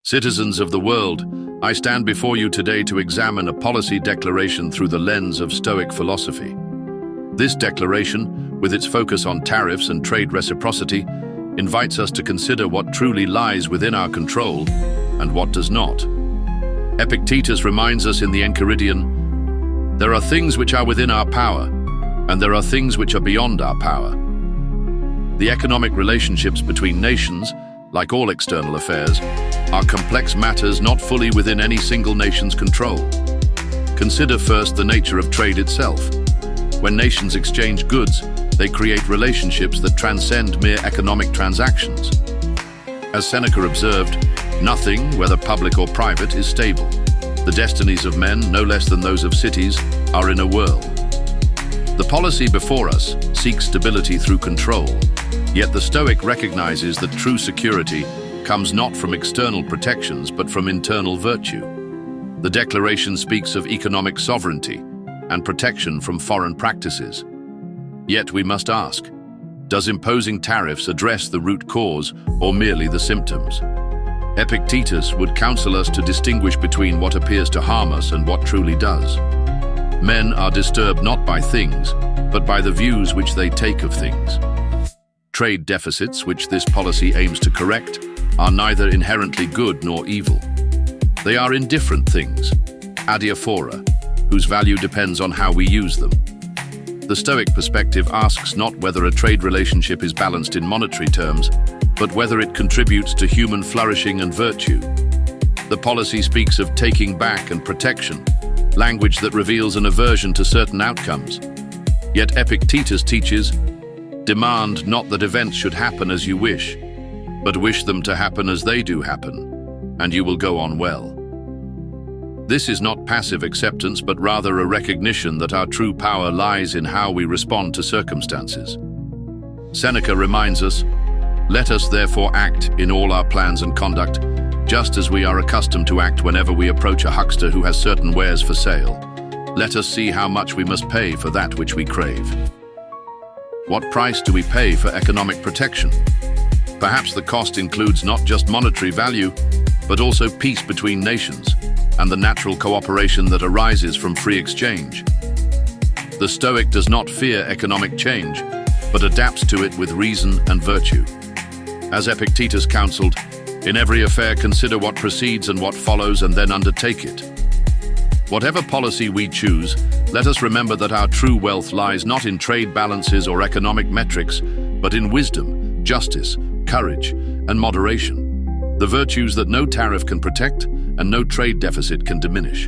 Citizens of the world, I stand before you today to examine a policy declaration through the lens of Stoic philosophy. This declaration, with its focus on tariffs and trade reciprocity, invites us to consider what truly lies within our control and what does not. Epictetus reminds us in the Enchiridion, "There are things which are within our power, and there are things which are beyond our power." The economic relationships between nations, like all external affairs, are complex matters not fully within any single nation's control. Consider first the nature of trade itself. When nations exchange goods, they create relationships that transcend mere economic transactions. As Seneca observed, nothing, whether public or private, is stable. The destinies of men, no less than those of cities, are in a whirl. The policy before us seeks stability through control, yet the Stoic recognizes that true security comes not from external protections but from internal virtue. The declaration speaks of economic sovereignty and protection from foreign practices. Yet we must ask, does imposing tariffs address the root cause or merely the symptoms? Epictetus would counsel us to distinguish between what appears to harm us and what truly does. Men are disturbed not by things, but by the views which they take of things. Trade deficits, which this policy aims to correct, are neither inherently good nor evil. They are indifferent things, adiaphora, whose value depends on how we use them. The Stoic perspective asks not whether a trade relationship is balanced in monetary terms, but whether it contributes to human flourishing and virtue. The policy speaks of taking back and protection, language that reveals an aversion to certain outcomes. Yet Epictetus teaches, demand not that events should happen as you wish, but wish them to happen as they do happen, and you will go on well. This is not passive acceptance, but rather a recognition that our true power lies in how we respond to circumstances. Seneca reminds us, let us therefore act in all our plans and conduct, just as we are accustomed to act whenever we approach a huckster who has certain wares for sale. Let us see how much we must pay for that which we crave. What price do we pay for economic protection? Perhaps the cost includes not just monetary value, but also peace between nations and the natural cooperation that arises from free exchange. The Stoic does not fear economic change, but adapts to it with reason and virtue. As Epictetus counseled, in every affair consider what precedes and what follows and then undertake it. Whatever policy we choose, let us remember that our true wealth lies not in trade balances or economic metrics, but in wisdom, justice, courage, and moderation, the virtues that no tariff can protect and no trade deficit can diminish.